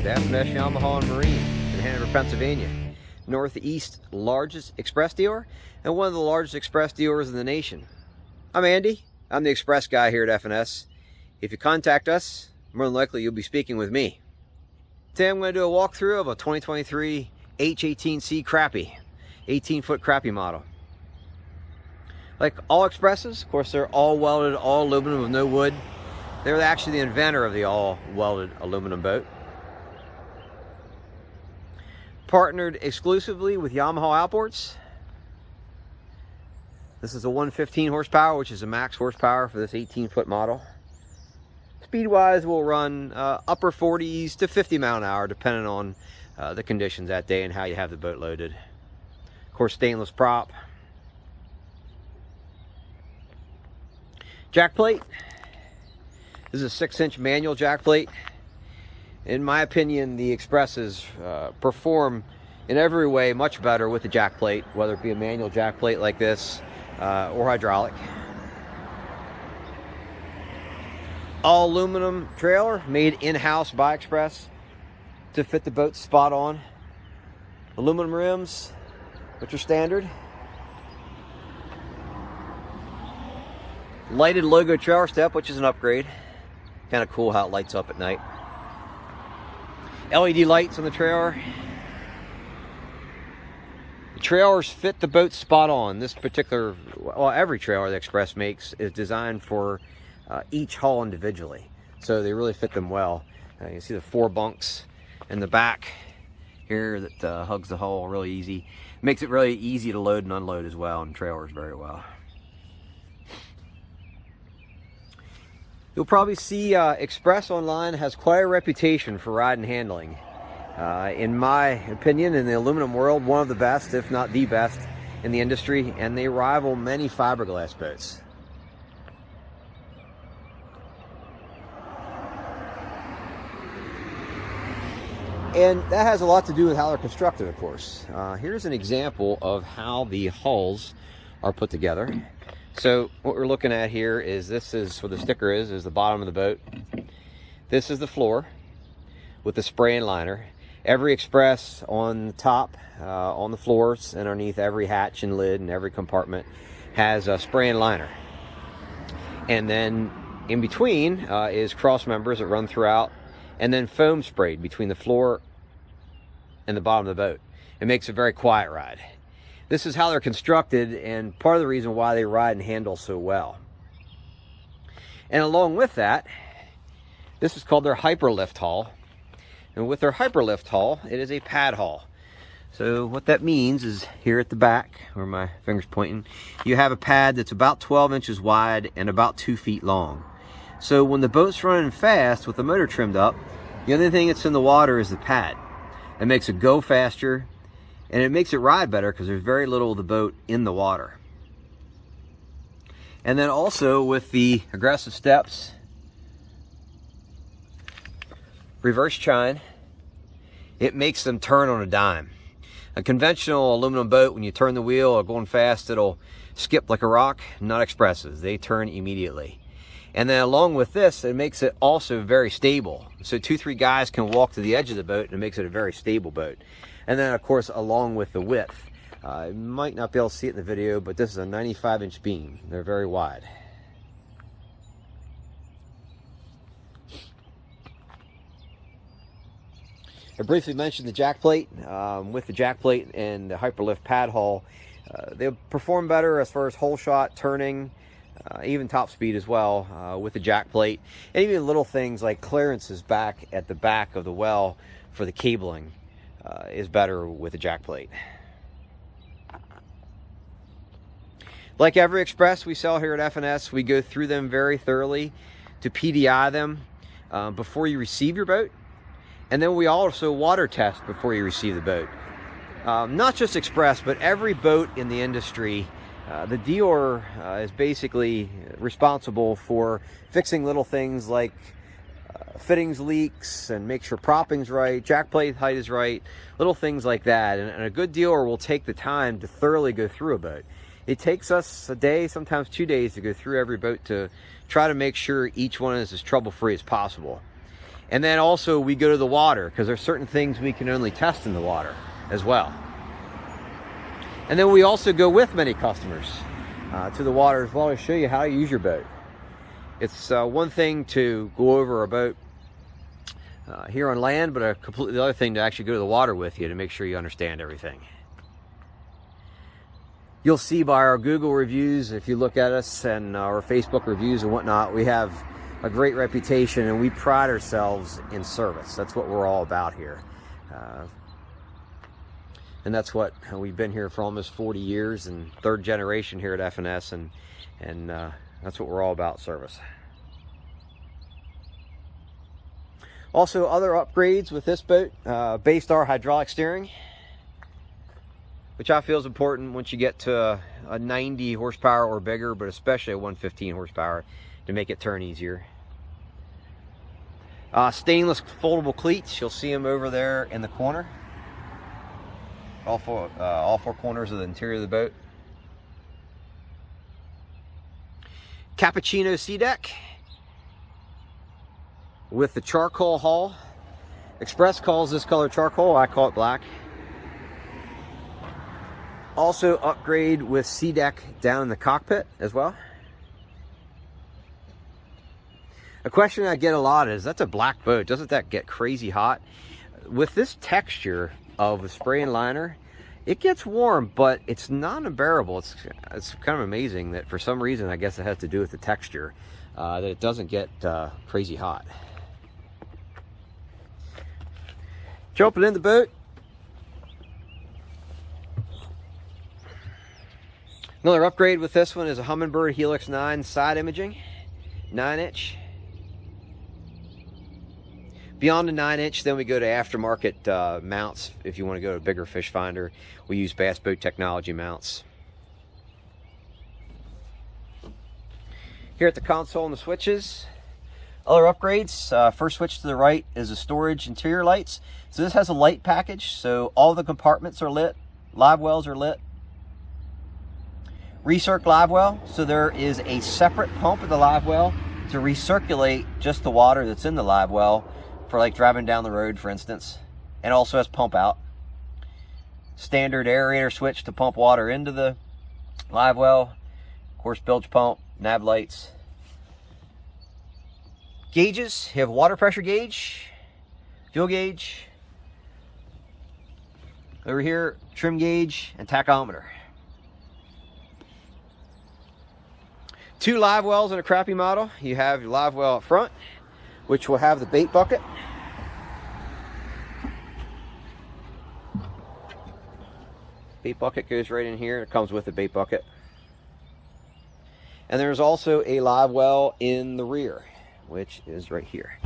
with F&SYamaha and Marine in Hanover, Pennsylvania. Northeast largest express dealer and one of the largest express dealers in the nation. I'm Andy. I'm the express guy here at F&S. If you contact us, more than likely you'll be speaking with me. Today I'm going to do a walkthrough of a 2023 H18C Crappie, 18-foot Crappie model. Like all expresses, of course, they're all welded, all aluminum with no wood. They're actually the inventor of the all welded aluminum boat. Partnered exclusively with Yamaha outboards. This is a 115 horsepower, which is a max horsepower for this 18-foot model. Speed-wise, we'll run upper 40s to 50 mile an hour, depending on the conditions that day and how you have the boat loaded. Of course, stainless prop. Jack plate. This is a 6-inch manual jack plate. In my opinion, the Expresses perform in every way much better with the jack plate, whether it be a manual jack plate like this or hydraulic. All aluminum trailer made in-house by Express to fit the boat spot on. Aluminum rims, which are standard. Lighted logo trailer step, which is an upgrade. Kind of cool how it lights up at night. LED lights on the trailer. The trailers fit the boat spot on. This particular, well, every trailer that Express makes is designed for each hull individually. So they really fit them well. You can see the 4 bunks in the back here that hugs the hull really easy. Makes it really easy to load and unload as well, and trailers very well. You'll probably see Express online has quite a reputation for ride and handling. In my opinion, in the aluminum world, one of the best, if not the best, in the industry, and they rival many fiberglass boats. And that has a lot to do with how they're constructed, of course. Here's an example of how the hulls are put together. So what we're looking at here is, this is where the sticker is the bottom of the boat. This is the floor with the spray and liner. Every Express on the top, on the floors, and underneath every hatch and lid and every compartment has a spray and liner. And then in between is cross members that run throughout, and then foam sprayed between the floor and the bottom of the boat. It makes a very quiet ride. This is how they're constructed, and part of the reason why they ride and handle so well. And along with that, this is called their hyperlift hull. And with their hyperlift hull, it is a pad hull. So what that means is, here at the back, where my finger's pointing, you have a pad that's about 12 inches wide and about 2 feet long. So when the boat's running fast with the motor trimmed up, the only thing that's in the water is the pad. It makes it go faster, and it makes it ride better because there's very little of the boat in the water. And then also with the aggressive steps, reverse chine, it makes them turn on a dime. A conventional aluminum boat, when you turn the wheel or going fast, it'll skip like a rock. Not Expresses. They turn immediately. And then along with this, it makes it also very stable. So 2-3 guys can walk to the edge of the boat, and it makes it a very stable boat. And then, of course, along with the width. You might not be able to see it in the video, but this is a 95-inch beam. They're very wide. I briefly mentioned the jack plate. With the jack plate and the hyperlift pad hull, they'll perform better as far as hole shot, turning, even top speed as well with the jack plate. And even little things like clearances back at the back of the well for the cabling is better with the jack plate. Like every Express we sell here at F&S, we go through them very thoroughly to PDI them before you receive your boat. And then we also water test before you receive the boat. Not just Express, but every boat in the industry, the dealer is basically responsible for fixing little things like fittings leaks and make sure propping's right, jack plate height is right, little things like that. And a good dealer will take the time to thoroughly go through a boat. It takes us a day, sometimes 2 days, to go through every boat to try to make sure each one is as trouble-free as possible. And then also we go to the water, because there's certain things we can only test in the water as well. And then we also go with many customers to the water as well to show you how to use your boat. It's one thing to go over a boat here on land, but a completely other thing to actually go to the water with you to make sure you understand everything. You'll see by our Google reviews, if you look at us, and our Facebook reviews and whatnot, we have a great reputation and we pride ourselves in service. That's what we're all about here. And that's what we've been here for almost 40 years and third generation here at F&S, and that's what we're all about, service. Also, other upgrades with this boat, Baystar hydraulic steering, which I feel is important once you get to a 90 horsepower or bigger, but especially a 115 horsepower to make it turn easier. Stainless foldable cleats, you'll see them over there in the corner. All four corners of the interior of the boat. Cappuccino sea deck with the charcoal hull. Express calls this color charcoal, I call it black. Also upgrade with sea deck down in the cockpit as well. A question I get a lot is, that's a black boat, doesn't that get crazy hot? With this texture of a spray and liner, it gets warm, but it's not unbearable. It's kind of amazing that for some reason, I guess it has to do with the texture, that it doesn't get crazy hot. Jumping in the boat. Another upgrade with this one is a Humminbird Helix 9 side imaging, 9-inch. Beyond the 9-inch, then we go to aftermarket mounts. If you want to go to a bigger fish finder, we use Bass Boat Technology mounts. Here at the console and the switches, other upgrades. First switch to the right is the storage interior lights. So this has a light package, so all the compartments are lit, live wells are lit. Recirc live well, so there is a separate pump at the live well to recirculate just the water that's in the live well for like driving down the road, for instance, and also has pump out. Standard aerator switch to pump water into the live well. Of course, bilge pump, nav lights. Gauges, you have water pressure gauge, fuel gauge. Over here, trim gauge and tachometer. 2 live wells in a crappie model. You have your live well up front, which will have the bait bucket. Bait bucket goes right in here. It comes with the bait bucket. And there's also a live well in the rear, which is right here.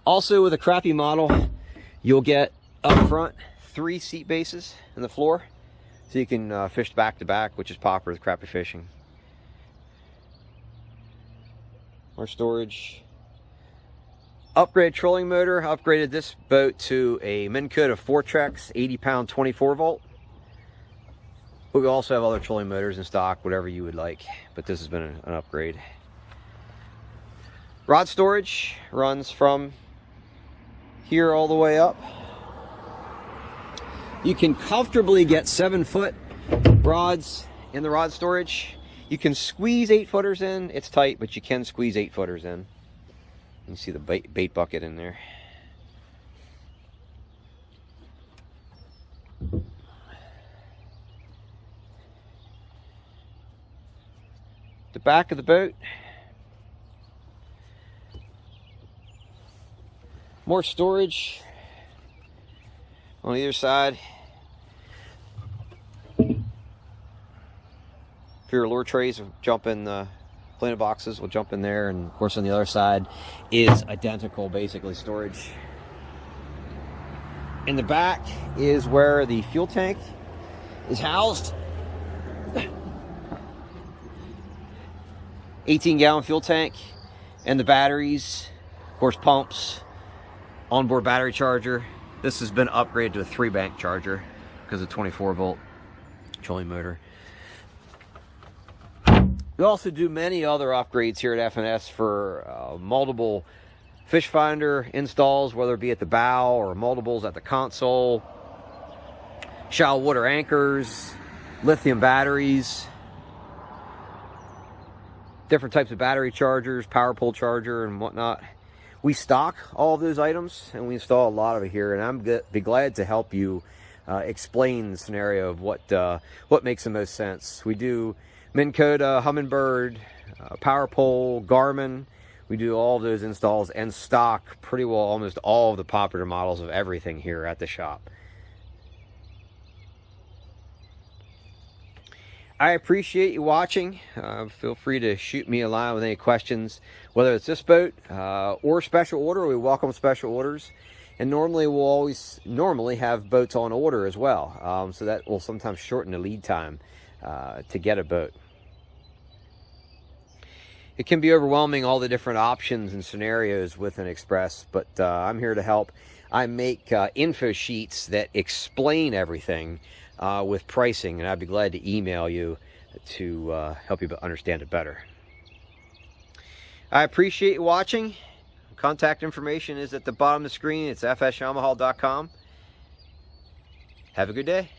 Also, with a crappie model, you'll get up front 3 seat bases in the floor, so you can fish back to back, which is popular with crappie fishing. More storage. Upgraded trolling motor. Upgraded this boat to a Minn Kota of Fortrex 80-pound 24-volt. But we also have other trolling motors in stock, whatever you would like. But this has been an upgrade. Rod storage runs from here all the way up. You can comfortably get 7-foot rods in the rod storage. You can squeeze 8-footers in. It's tight, but you can squeeze 8-footers in. You can see the bait bucket in there. The back of the boat. More storage on either side. If your lure trays will jump in the planer boxes, will jump in there, and of course on the other side is identical, basically, storage. In the back is where the fuel tank is housed. 18-gallon fuel tank, and the batteries, of course pumps, onboard battery charger. This has been upgraded to a 3-bank charger because of 24-volt trolling motor. We also do many other upgrades here at F&S for multiple fish finder installs, whether it be at the bow or multiples at the console, shallow water anchors, lithium batteries, different types of battery chargers, power pole charger and whatnot. We stock all of those items and we install a lot of it here, and I'm be glad to help you explain the scenario of what makes the most sense. We do Minn Kota, Humminbird, power pole, Garmin. We do all of those installs and stock pretty well almost all of the popular models of everything here at the shop. I appreciate you watching. Feel free to shoot me a line with any questions, whether it's this boat or special order. We welcome special orders, and normally we'll always have boats on order as well, so that will sometimes shorten the lead time to get a boat. It can be overwhelming, all the different options and scenarios with an Xpress, but I'm here to help. I make info sheets that explain everything with pricing, and I'd be glad to email you to help you understand it better. I appreciate you watching. Contact information is at the bottom of the screen. It's fsyamaha.com. Have a good day.